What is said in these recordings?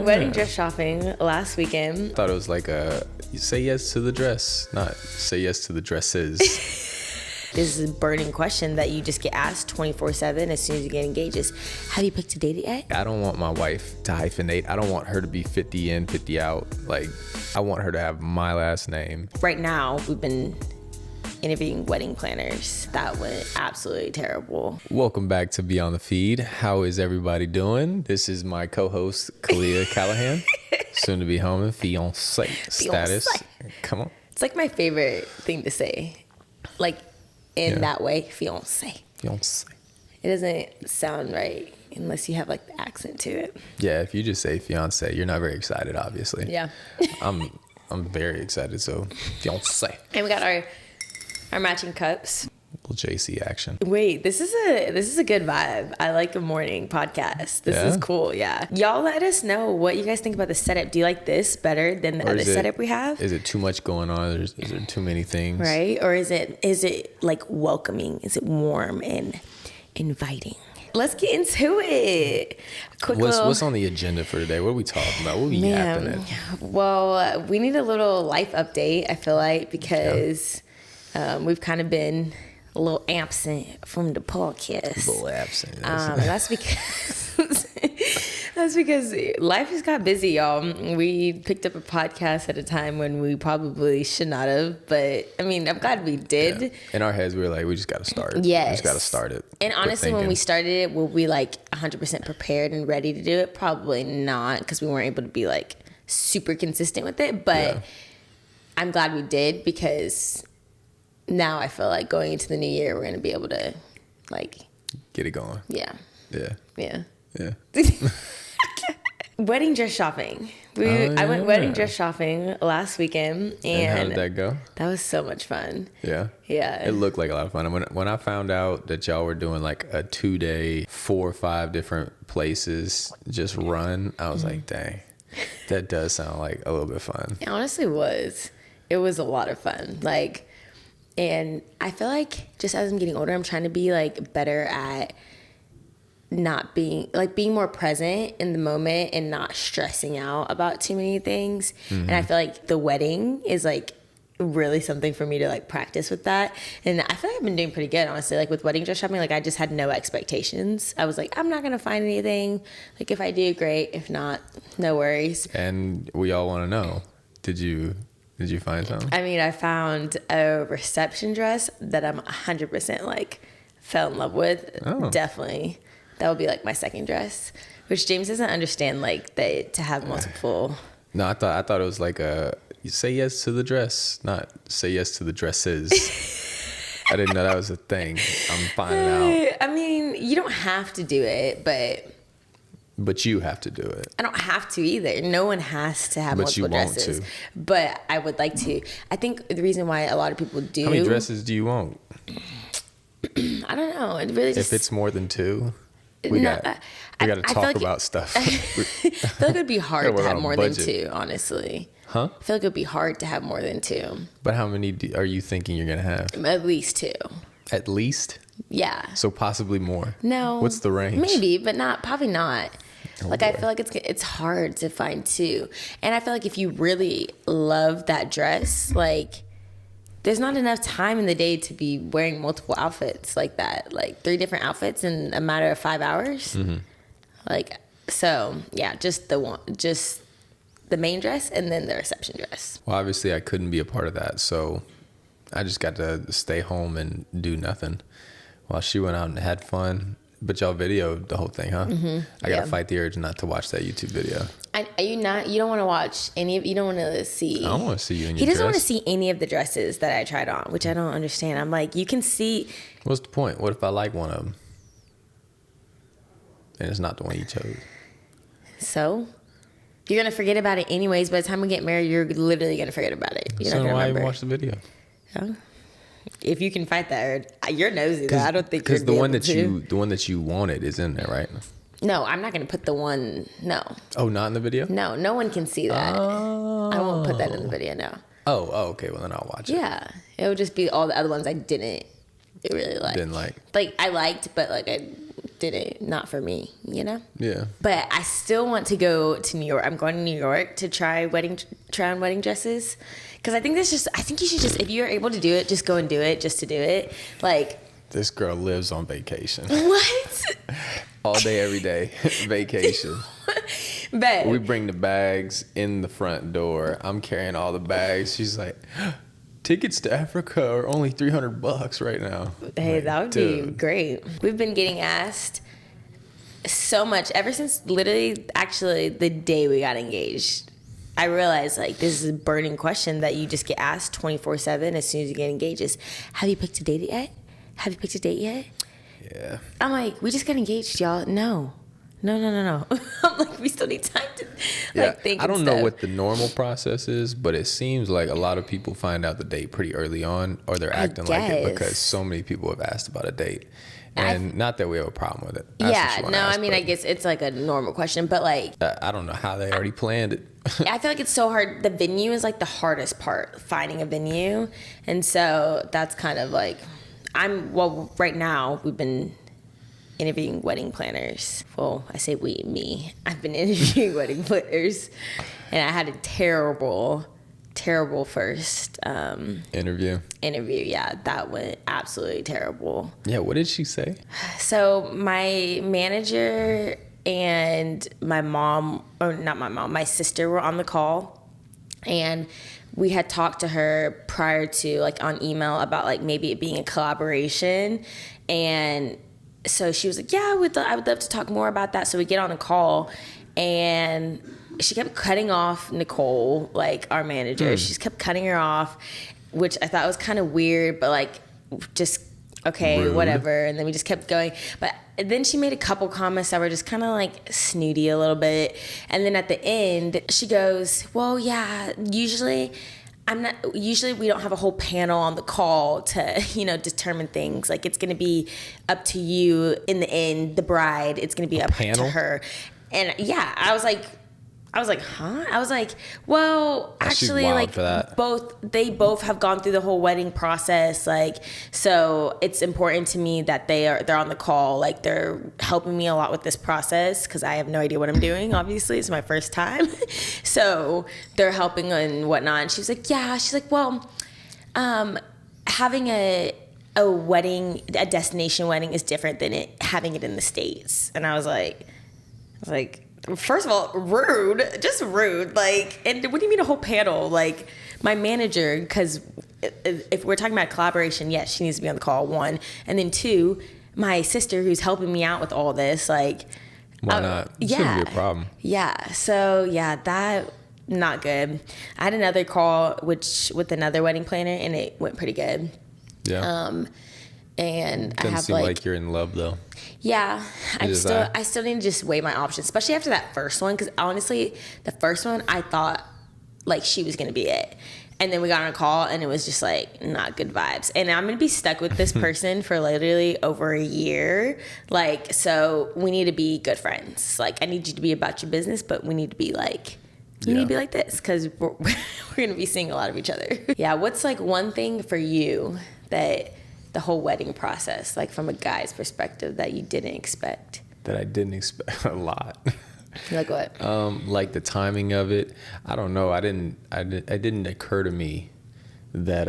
went wedding dress shopping last weekend. Thought it was like you say yes to the dress, not say yes to the dresses. This is a burning question that you just get asked 24/7 as soon as you get engaged is, have you picked a date yet? I don't want my wife to hyphenate. I don't want her to be 50 in, 50 out. Like, I want her to have my last name. Right now, we've been interviewing wedding planners. That went absolutely terrible. Welcome back to Be On The Feed. How is everybody doing? This is my co-host, Kalia Callahan, soon to be home and fiance status. Come on. It's like my favorite thing to say. Like, in that way, fiance. Fiance. It doesn't sound right unless you have like the accent to it. Yeah, if you just say fiance, you're not very excited, obviously. Yeah. I'm very excited, so fiance. And we got our matching cups. Little JC action. Wait, this is a good vibe. I like a morning podcast. This is cool, yeah. Y'all let us know what you guys think about the setup. Do you like this better than the other setup we have? Is it too much going on? Is there too many things? Right? Or is it like welcoming? Is it warm and inviting? Let's get into it. What's on the agenda for today? What are we talking about? What are we yapping at? Well, we need a little life update, I feel like, because we've kind of been a little absent from the podcast. A little absent. That's because life has got busy, y'all. We picked up a podcast at a time when we probably should not have, but I mean, I'm glad we did. Yeah. In our heads, we were like, we just got to start. Yes. We just got to start it. And honestly, when we started it, were we like 100% prepared and ready to do it? Probably not, because we weren't able to be like super consistent with it, but I'm glad we did, because now I feel like going into the new year, we're going to be able to like get it going. Yeah. Wedding dress shopping. I went wedding dress shopping last weekend, and how did that go? That was so much fun. Yeah. Yeah. It looked like a lot of fun. When I found out that y'all were doing like a 2-day, 4 or 5 different places just run, I was like, dang, that does sound like a little bit fun. It honestly was. It was a lot of fun. Like, and I feel like just as I'm getting older, I'm trying to be like better at not being more present in the moment and not stressing out about too many things. Mm-hmm. And I feel like the wedding is like really something for me to like practice with that. And I feel like I've been doing pretty good, honestly. Like with wedding dress shopping, like I just had no expectations. I was like, I'm not going to find anything. Like if I do, great. If not, no worries. And we all want to know, did you find something? I mean, I found a reception dress that I'm 100% like fell in love with. Oh. Definitely. That would be like my second dress, which James doesn't understand, like that to have multiple. No, I thought it was like you say yes to the dress, not say yes to the dresses. I didn't know that was a thing. I'm finding out. I mean, you don't have to do it, but you have to do it. I don't have to either. No one has to have multiple dresses. Want to. But I would like to. I think the reason why a lot of people do. How many dresses do you want? I don't know. It really just. If it's more than 2, we got to talk about stuff. I feel like it would be hard to have more than 2, honestly. Huh? I feel like it would be hard to have more than 2. But how many are you thinking you're going to have? At least 2. At least? Yeah. So possibly more? No. What's the range? Maybe, but probably not. Oh, like, boy. I feel like it's hard to find 2. And I feel like if you really love that dress, like, there's not enough time in the day to be wearing multiple outfits like that. Like 3 different outfits in a matter of 5 hours. Mm-hmm. Like, so, yeah, just the main dress and then the reception dress. Well, obviously I couldn't be a part of that, so I just got to stay home and do nothing while she went out and had fun. But y'all videoed the whole thing, huh? Mm-hmm. I gotta fight the urge not to watch that YouTube video. You don't want to watch any of. You don't want to see. I don't want to see you in your dress. He doesn't want to see any of the dresses that I tried on, which I don't understand. I'm like, you can see. What's the point? What if I like one of them and it's not the one you chose? So you're gonna forget about it anyways. By the time we get married, you're literally gonna forget about it. You're so not gonna why remember. even watch the video? Yeah. If you can fight that, you're nosy. I don't think you're because the one that you wanted is in there, right? No, I'm not gonna put the one. No. Oh, not in the video? No one can see that. Oh. I won't put that in the video. No. Oh, okay. Well, then I'll watch it. Yeah, it would just be all the other ones I didn't really like. Didn't like. Like I liked, but like I not for me, you know? Yeah. But I still want to go to New York. I'm going to New York to try on wedding dresses. Because I think you should just, if you're able to do it, just go and do it just to do it. Like, this girl lives on vacation. What? All day, every day. Vacation. But we bring the bags in the front door. I'm carrying all the bags. She's like, tickets to Africa are only $300 right now. Hey, like, that would be great. We've been getting asked so much ever since literally actually the day we got engaged. I realized like this is a burning question that you just get asked 24/7 as soon as you get engaged is, have you picked a date yet? Have you picked a date yet? Yeah. I'm like, we just got engaged, y'all. No. I'm like, we still need time to think. I don't know what the normal process is, but it seems like a lot of people find out the date pretty early on, or they're acting like it because so many people have asked about a date. And not that we have a problem with it. I guess it's like a normal question, but like I don't know how they already planned it. I feel like it's so hard. The venue is like the hardest part, finding a venue, and so that's kind of like right now we've been interviewing wedding planners. Well, I say me. I've been interviewing wedding planners, and I had a terrible first interview. Yeah, that went absolutely terrible. Yeah, what did she say? So my manager and my sister were on the call, and we had talked to her prior to like on email about like maybe it being a collaboration, and so she was like, yeah, I would love to talk more about that. So we get on a call, and she kept cutting off Nicole, like our manager. She just kept cutting her off, which I thought was kind of weird, but like just okay, rude. Whatever. And then we just kept going. But then she made a couple comments that were just kind of like snooty a little bit. And then at the end, she goes, well, yeah, usually we don't have a whole panel on the call to, determine things. Like it's going to be up to you in the end, the bride, it's going to be up to her. And yeah, I was like, huh? I was like, well, actually, like they both have gone through the whole wedding process. Like, so it's important to me that they're on the call. Like they're helping me a lot with this process because I have no idea what I'm doing. Obviously, it's my first time. So they're helping and whatnot. And she was like, yeah. She's like, well, having a wedding, a destination wedding is different than having it in the States. And I was like, first of all, just rude. Like, and what do you mean a whole panel? Like, my manager, because if we're talking about collaboration, yes, she needs to be on the call, one. And then two, my sister who's helping me out with all this, like. Why not? It shouldn't be a problem. Yeah. So, yeah, that, not good. I had another call, with another wedding planner, and it went pretty good. Yeah. And doesn't seem like you're in love though. Yeah, I still need to just weigh my options, especially after that first one. Because honestly, the first one I thought like she was gonna be it, and then we got on a call and it was just like not good vibes. And I'm gonna be stuck with this person for literally over a year. Like, so we need to be good friends. Like, I need you to be about your business, but we need to be like. You need to be like this because we're gonna be seeing a lot of each other. Yeah. What's like one thing for you that the whole wedding process, like from a guy's perspective, that you didn't expect? That I didn't expect a lot. Like what? Like the timing of it. I don't know. It didn't occur to me that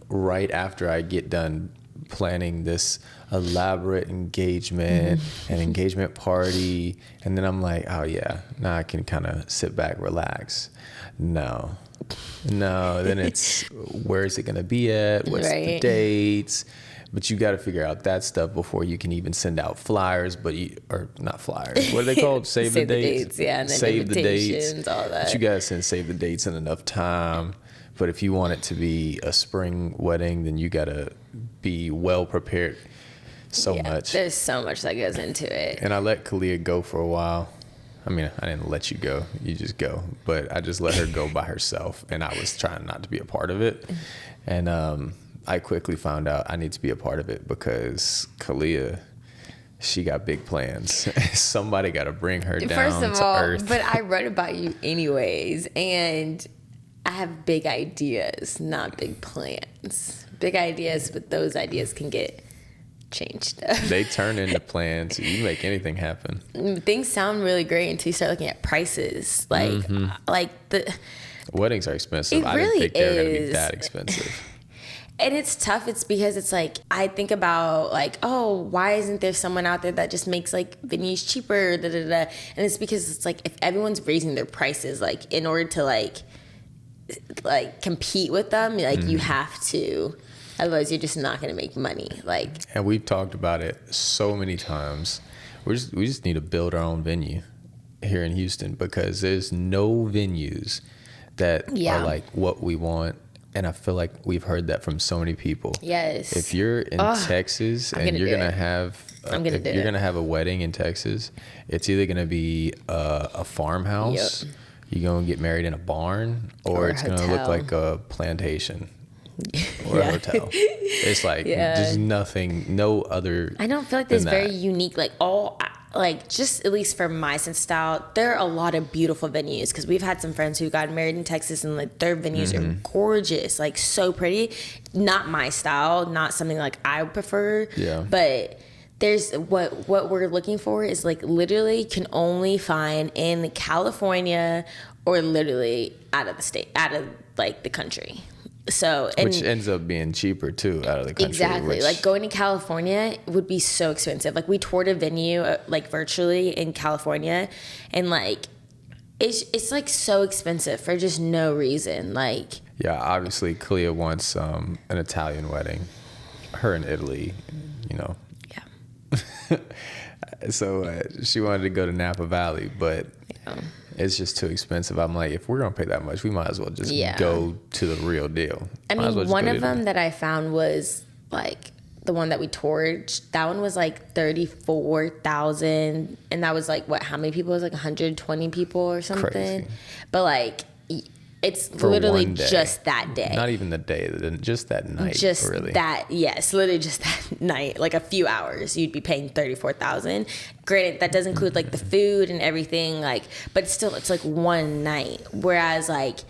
right after I get done planning this elaborate engagement and engagement party, and then I'm like, oh yeah, now I can kind of sit back, relax. No, then it's where is it going to be at? What's the dates? But you got to figure out that stuff before you can even send out flyers, or not flyers. What are they called? Save the dates. Yeah, and then save the dates, all that. But you got to save the dates in enough time. But if you want it to be a spring wedding, then you got to be well prepared. Much. There's so much that goes into it. And I let Kalia go for a while. I mean, I didn't let you go. You just go. But I just let her go by herself. And I was trying not to be a part of it. And I quickly found out I need to be a part of it because Kalia, she got big plans. Somebody got to bring her down First of to all, earth. But I wrote about you anyways. And I have big ideas, not big plans. Big ideas, but those ideas can get change stuff. They turn into plans. You make anything happen. Things sound really great until you start looking at prices. Like the weddings are expensive. It I really didn't think they were going to be is. that expensive. And it's tough. It's because it's like, I think about like, oh, why isn't there someone out there that just makes like venues cheaper? Da, da, da. And it's because it's like, if everyone's raising their prices, like in order to like compete with them, like you have to, otherwise you're just not going to make money. Like, and we've talked about it so many times. We just need to build our own venue here in Houston, because there's no venues that are like what we want. And I feel like we've heard that from so many people. Yes. If you're in Texas and you're gonna have a wedding in Texas, it's either gonna be a farmhouse, you're gonna get married in a barn, or it's gonna look like a plantation or a hotel. It's like there's nothing, no other. I don't feel like there's very unique, like just at least for my sense style, there are a lot of beautiful venues, because we've had some friends who got married in Texas and like their venues are gorgeous, like so pretty. Not my style, not something like I would prefer. Yeah. But there's what we're looking for is like literally can only find in California or literally out of the state, out of like the country. So, which ends up being cheaper too out of the country. Exactly. Like going to California would be so expensive. Like we toured a venue like virtually in California, and like it's like so expensive for just no reason. Like, yeah, obviously Clea wants an Italian wedding. Her in Italy, you know. Yeah. So she wanted to go to Napa Valley, but it's just too expensive. I'm like, if we're going to pay that much, we might as well just go to the real deal. I mean, one of them that I found was like the one that we toured. That one was like 34,000. And that was like, how many people? It was like 120 people or something. Crazy. But like, it's for literally just that day. Not even the day, just that night. Just really. Literally just that night, like a few hours, you'd be paying 34,000. Granted, that does include like the food and everything, like, but still, it's like one night. Whereas like,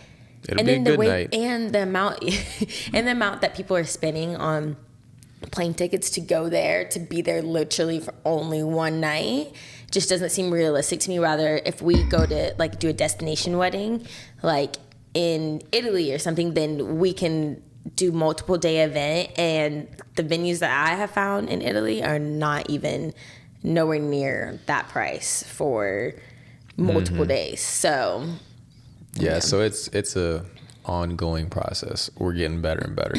it'll be a good night. And the amount, and the amount that people are spending on plane tickets to go there, to be there literally for only one night, just doesn't seem realistic to me. Rather, if we go to like do a destination wedding, like in Italy or something, then we can do multiple day event, and the venues that I have found in Italy are not even nowhere near that price for multiple days. So so it's a ongoing process. We're getting better and better.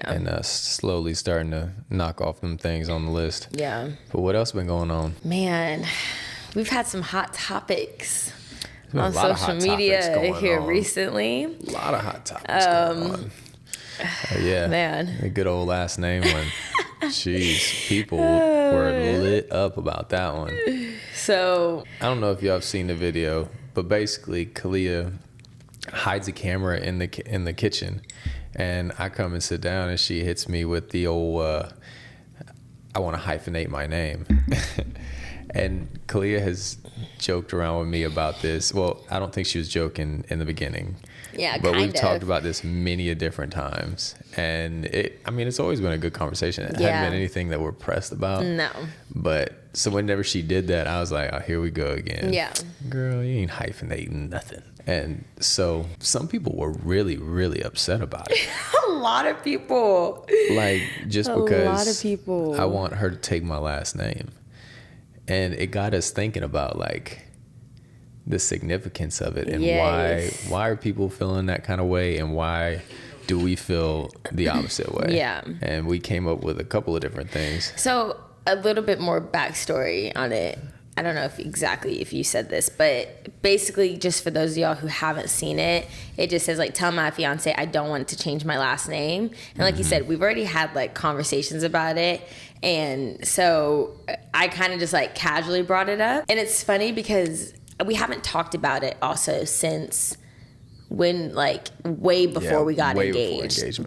And slowly starting to knock off them things on the list. But what else been going on? Man, we've had some hot topics on social media here recently. A lot of hot topics going on. Man. A good old last name one. Jeez, people were lit up about that one. So I don't know if y'all have seen the video, but basically Kalia hides a camera in the kitchen, and I come and sit down, and she hits me with the old I want to hyphenate my name. And Kalia has joked around with me about this. Well, I don't think she was joking in the beginning. But we've talked about this many a different times. And it's always been a good conversation. It hadn't been anything that we're pressed about. No. But so whenever she did that, I was like, oh, here we go again. Yeah. Girl, you ain't hyphenating nothing. And so some people were really, really upset about it. A lot of people. Like, just because a lot of people. I want her to take my last name. And it got us thinking about like the significance of it, and why are people feeling that kind of way, and why do we feel the opposite way? And we came up with a couple of different things. So a little bit more backstory on it. I don't know if you said this, but basically, just for those of y'all who haven't seen it, it just says like, tell my fiance I don't want to change my last name. And like you said, we've already had like conversations about it. And so I kind of just like casually brought it up. And it's funny because we haven't talked about it also since when, like, way before we got engaged.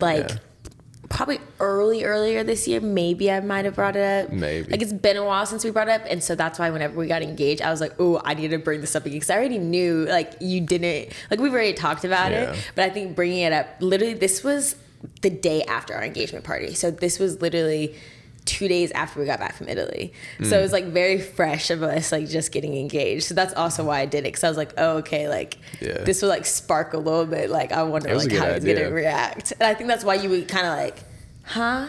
Probably earlier this year, maybe I might have brought it up. Maybe. Like, it's been a while since we brought it up. And so that's why whenever we got engaged, I was like, oh, I need to bring this up again. Because I already knew, like, you didn't, like, we've already talked about it. But I think bringing it up, literally, this was the day after our engagement party. So this was literally 2 days after we got back from Italy. So it was like very fresh of us like just getting engaged. So that's also why I did it, because I was like, oh, okay, like this will like spark a little bit. Like I wonder like how he's gonna react. And I think that's why you would kind of like, huh?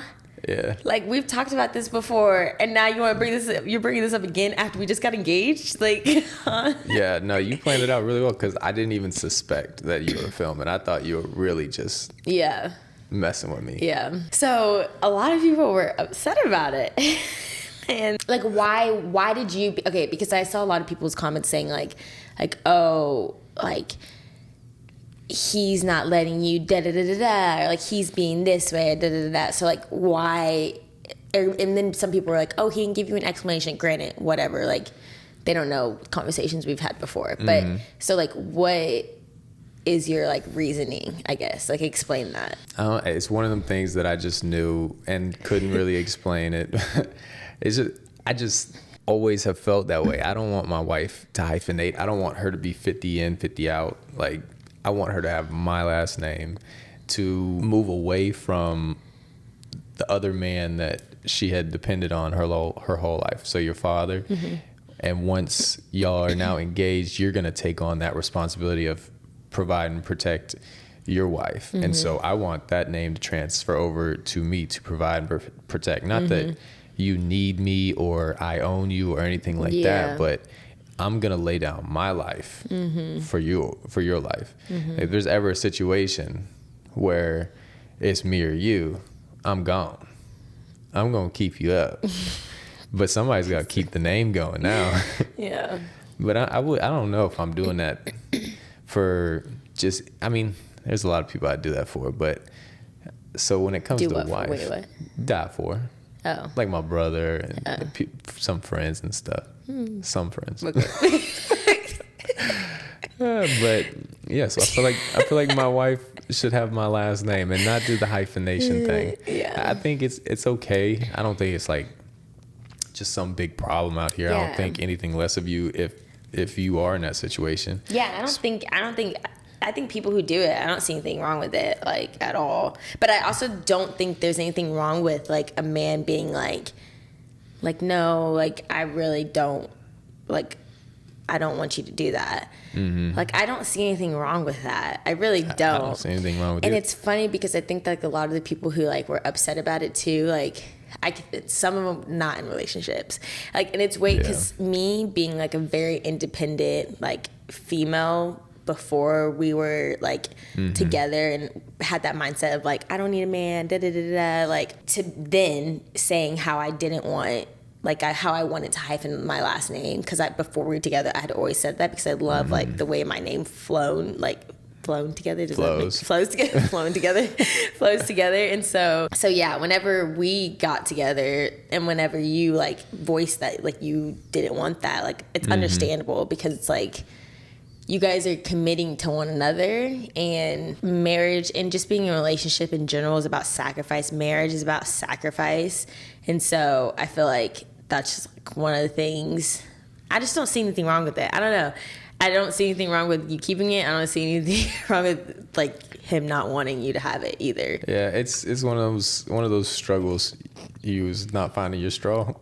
Yeah. Like we've talked about this before, and now you want to bring this up, you're bringing this up again after we just got engaged? Like, huh? Yeah, no, you planned it out really well, because I didn't even suspect that you were filming. I thought you were really just messing with me. Yeah. So a lot of people were upset about it. And like, why did you, okay, because I saw a lot of people's comments saying like, oh, like, he's not letting you da da da da da, or like he's being this way, da da da da. So like, why? And then some people were like, oh, he can give you an explanation. Granted, whatever. Like, they don't know conversations we've had before. But so like, what is your like reasoning? I guess like explain that. It's one of them things that I just knew and couldn't really explain it. I just always have felt that way. I don't want my wife to hyphenate. I don't want her to be 50 in, 50 out. Like, I want her to have my last name, to move away from the other man that she had depended on her whole life. So your father. And once y'all are now engaged, you're going to take on that responsibility of provide and protect your wife. And so I want that name to transfer over to me to provide and protect. Not that you need me or I own you or anything like that, but I'm gonna lay down my life for your life. If there's ever a situation where it's me or you, I'm gone. I'm gonna keep you up, but somebody's gotta keep the name going now. Yeah. But I don't know if I'm doing that for just. I mean, there's a lot of people I do that for, but so when it comes to wife, what? Die for. Oh. Like my brother and some friends and stuff. Some friends. Okay. But yeah, so I feel like my wife should have my last name and not do the hyphenation thing. Yeah. I think it's okay. I don't think it's like just some big problem out here. I don't think anything less of you if you are in that situation. Yeah, I think people who do it, I don't see anything wrong with it, like, at all. But I also don't think there's anything wrong with, like, a man being like, no, like, I really don't, like, I don't want you to do that. Like, I don't see anything wrong with that. I really don't. I don't see anything wrong with it. And it's funny because I think, like, a lot of the people who, like, were upset about it, too, like, some of them not in relationships. Like, and it's weird because me being, like, a very independent, like, female before we were like together and had that mindset of like, I don't need a man, da da da da, like, to then saying how I didn't want, like, how I wanted to hyphen my last name, because before we were together I had always said that because I love like the way my name flown together. Flows together. And so yeah, whenever we got together and whenever you like voiced that like you didn't want that, like, it's understandable, because it's like, you guys are committing to one another, and marriage and just being in a relationship in general is about sacrifice. Marriage is about sacrifice. And so I feel like that's just like one of the things. I just don't see anything wrong with it. I don't know. I don't see anything wrong with you keeping it. I don't see anything wrong with like him not wanting you to have it either. Yeah, it's one of those struggles. You was not finding your straw.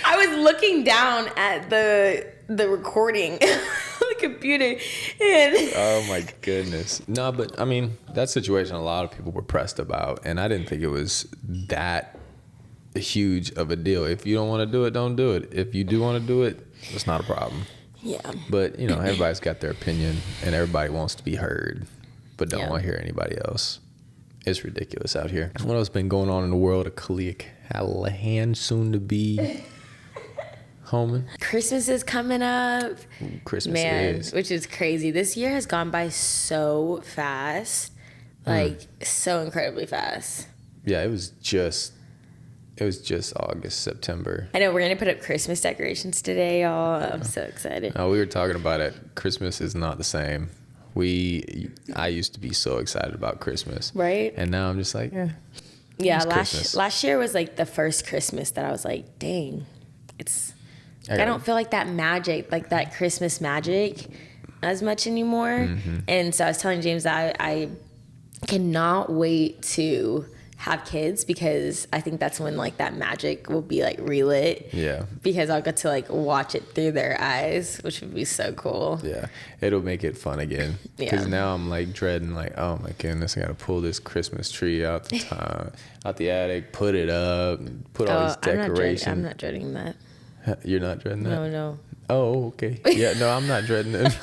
I was looking down at the recording on the computer, and oh my goodness. No, but I mean, that situation a lot of people were pressed about, and I didn't think it was that huge of a deal. If you don't want to do it, don't do it. If you do want to do it, it's not a problem. Yeah. But you know, everybody's got their opinion, and everybody wants to be heard, but don't want to hear anybody else. It's ridiculous out here. What else been going on in the world of Khalid Hallahan, soon to be Holman? Christmas is coming up. Christmas is. Which is crazy. This year has gone by so fast. Like, so incredibly fast. Yeah, it was just August, September. I know, we're going to put up Christmas decorations today, y'all. I'm so excited. Oh, we were talking about it. Christmas is not the same. I used to be so excited about Christmas. Right? And now I'm just like, yeah, last year was like the first Christmas that I was like, dang, I don't feel like that magic, like that Christmas magic as much anymore. And so I was telling James that I cannot wait to have kids, because I think that's when like that magic will be like relit. Yeah. Because I'll get to like watch it through their eyes, which would be so cool. Yeah. It'll make it fun again. Because Yeah. now I'm like dreading, like, oh my goodness, I got to pull this Christmas tree out the attic, put it up, put all these decorations. I'm not dreading that. You're not dreading that? No. Oh, okay. Yeah, no, I'm not dreading it.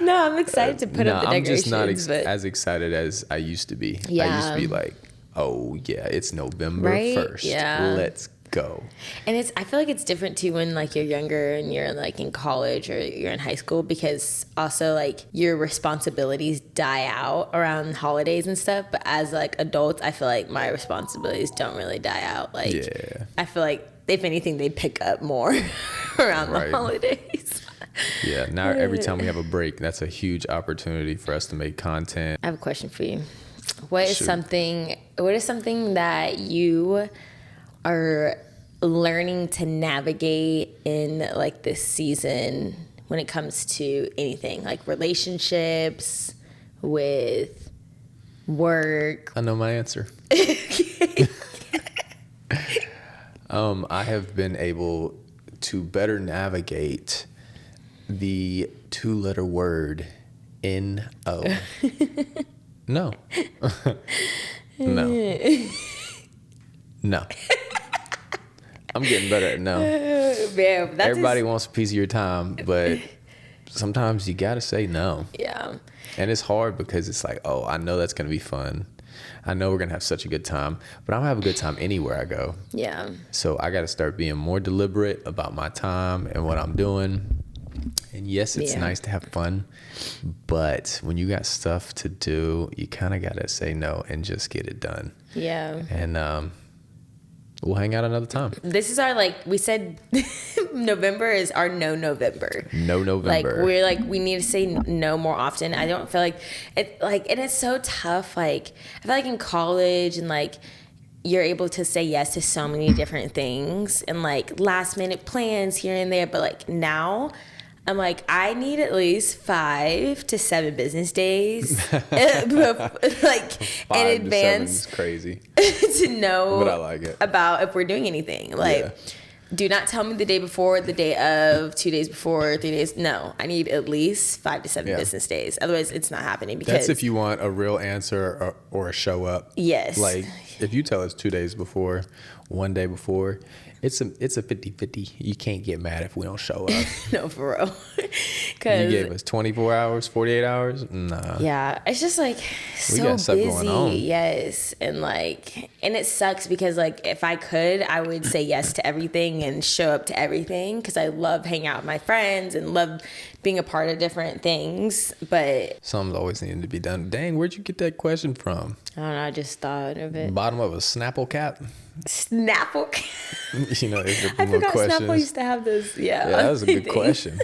No, I'm excited to put up the I'm decorations. just not but as excited as I used to be. I Yeah. used to be like, oh yeah, it's November Right? 1st. Yeah. Let's go. And I feel like it's different too when like you're younger and you're like in college or you're in high school, because also like your responsibilities die out around holidays and stuff. But as like adults, I feel like my responsibilities don't really die out. Like, Yeah. I feel like if anything, they pick up more around Right. the holidays. Yeah. Now every time we have a break, that's a huge opportunity for us to make content. I have a question for you. What is Shoot. something that you are learning to navigate in like this season when it comes to anything like relationships, with work? I know my answer. I have been able to better navigate the 2-letter word N-O. No. No. No. I'm getting better at no. Man, that's Everybody wants a piece of your time, but sometimes you got to say no. yeah. And it's hard because it's like, oh, I know that's going to be fun. I know we're going to have such a good time, but I don't have a good time anywhere I go. Yeah. So I got to start being more deliberate about my time and what I'm doing. And yes, it's Yeah. nice to have fun, but when you got stuff to do, you kind of got to say no and just get it done. Yeah. And we'll hang out another time. This is our, like, we said November is our no November. No November. Like, we're like, we need to say no more often. I don't feel like it, like, and it's so tough. Like, I feel like in college and like, you're able to say yes to so many different things and like last minute plans here and there. But like now, I'm like, I need at least 5 to 7 business days, like 5 in to 7 advance is crazy. to know But I like it. about if we're doing anything. Like, Yeah. do not tell me the day before, the day of, 2 days before, 3 days. No, I need at least 5 to 7 Yeah. business days. Otherwise, it's not happening. Because That's if you want a real answer or a show up. Yes. Like if you tell us 2 days before, 1 day before, it's a 50-50. You can't get mad if we don't show up. no, for real. You Because gave us 24 hours, 48 hours? Nah. yeah, it's just like We so got stuff busy. going on. Yes, and like, and it sucks because like if I could, I would say yes to everything and show up to everything because I love hanging out with my friends and love being a part of different things. But Something's always needing to be done. Dang, where'd you get that question from? I don't know. I just thought of it. Bottom of a Snapple cap? Snapple. You know, it's the I little forgot questions. Snapple used to have those. Yeah, Yeah, that was a good question.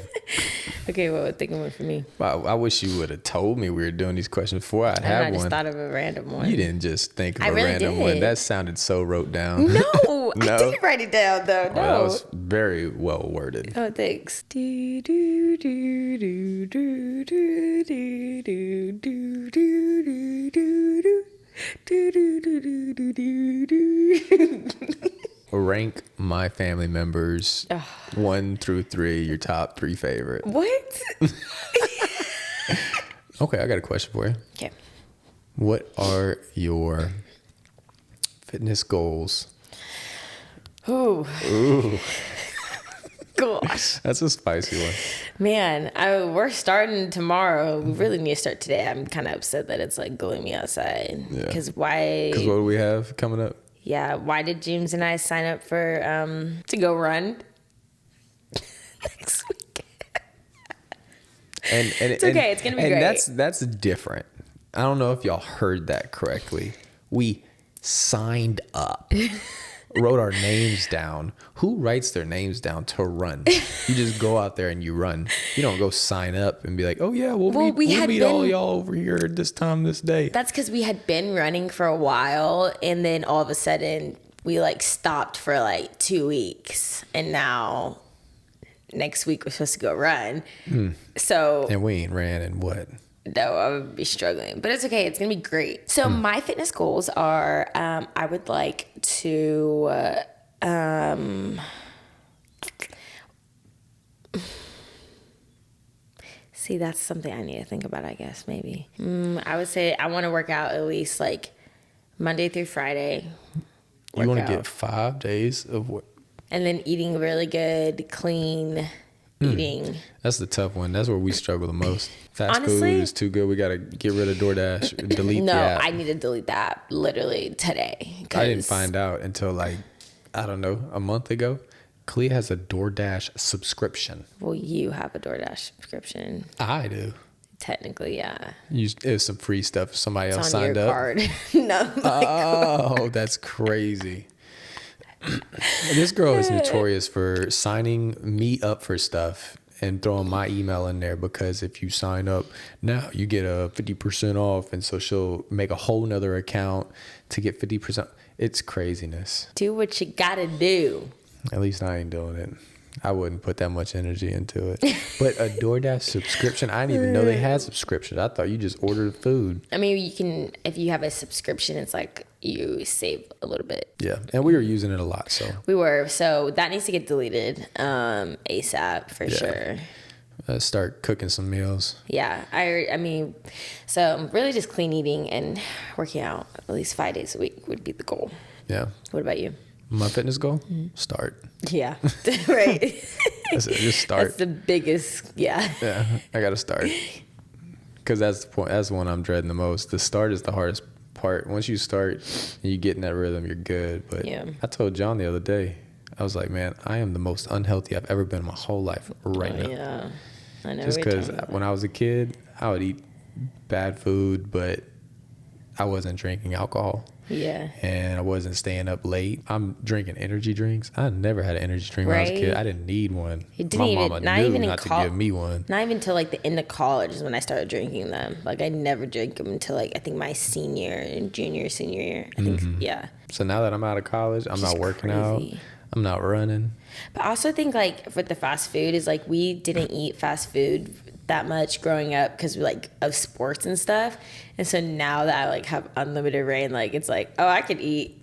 Okay, well, think of one for me. Wow, I wish you would have told me we were doing these questions before I'd I have just one. thought of a random one. You didn't just think of I a really random did. one. That sounded so wrote down. No, I No? didn't write it down though. No. Well, that was very well worded. Oh, thanks. Do, do, do, do, do, do, do, do, do, do, do, do, do. Do, do, do, do, do, do, do. Rank my family members 1 through 3, your top 3 favorite. What? Okay, I got a question for you. Okay. What are your fitness goals? Ooh. Ooh, Gosh. that's a spicy one. Man, we're starting tomorrow. We really need to start today. I'm kind of upset that it's like gloomy outside. Yeah. Because why? Because what do we have coming up? Yeah, why did James and I sign up for to go run next week? And It's okay, it's gonna be and great. that's different. I don't know if y'all heard that correctly. We signed up, wrote our names down. Who writes their names down to run? You just go out there and you run. You don't go sign up and be like, oh yeah, we'll meet all y'all over here at this time this day. That's because we had been running for a while, and then all of a sudden we like stopped for like 2 weeks, and now next week we're supposed to go run. So And we ain't ran in what? No, I would be struggling, but it's okay. It's gonna be great. So my fitness goals are, I would like to, see, that's something I need to think about, I guess, maybe. I would say I want to work out at least like Monday through Friday. You want to get 5 days of work. And then eating really good, clean eating. That's the tough one. That's where we struggle the most. Fast Honestly, food is too good. We got to get rid of DoorDash, delete the app. I need to delete the app literally today. I didn't find out until like, I don't know, a month ago. Clea has a DoorDash subscription. Well, you have a DoorDash subscription. I do. It was some free stuff if somebody else on signed your up. Card. No. Oh, that's crazy. This girl is notorious for signing me up for stuff and throwing my email in there, because if you sign up now, you get a 50% off. And so she'll make a whole nother account to get 50%. It's craziness. Do what you gotta do. At least I ain't doing it. I wouldn't put that much energy into it. But a DoorDash subscription, I didn't even know they had subscriptions. I thought you just ordered food. I mean, you can, if you have a subscription, it's like you save a little bit. Yeah, and we were using it a lot, so. We were, so that needs to get deleted ASAP for sure. Start cooking some meals. Yeah, I mean, so really just clean eating and working out at least 5 days a week would be the goal. Yeah. What about you? My fitness goal? Start. Yeah, right. That's it, just start. That's the biggest, yeah. Yeah, I got to start. Because that's the point. That's the one I'm dreading the most. The start is the hardest part. Once you start and you get in that rhythm, you're good. But I told John the other day, I was like, man, I am the most unhealthy I've ever been in my whole life now. Yeah, I know. Just because when I was a kid, I would eat bad food, but I wasn't drinking alcohol. Yeah. And I wasn't staying up late. I'm drinking energy drinks. I never had an energy drink when I was a kid. I didn't need one. My mama knew not to give me one. Not even till like the end of college is when I started drinking them. Like I never drank them until like I think my senior year. I think yeah. So now that I'm out of college, I'm not working out. I'm not running. But I also think like with the fast food is like we didn't eat fast food that much growing up because like of sports and stuff. And so now that I like have unlimited reign, like it's like, oh, I could eat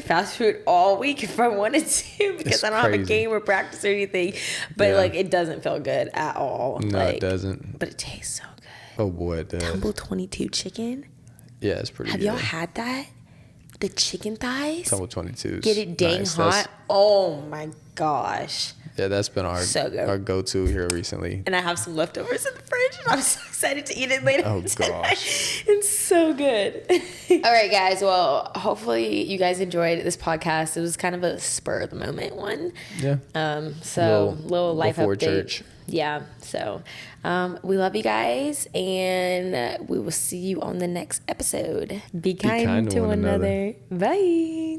fast food all week if I wanted to because I don't have a game or practice or anything. But like it doesn't feel good at all. No, like, it doesn't. But it tastes so good. Oh boy, it does. Tumble 22 chicken. Yeah, it's pretty good. Have y'all had that? The chicken thighs? Tumble 22. Get it dang hot. Oh my gosh. Yeah, that's been our go-to here recently. And I have some leftovers in the fridge, and I'm so excited to eat it later. Oh, gosh. It's so good. All right, guys. Well, hopefully you guys enjoyed this podcast. It was kind of a spur of the moment one. Yeah. So little life before update. Church. Yeah. So we love you guys, and we will see you on the next episode. Be kind to one another. Bye.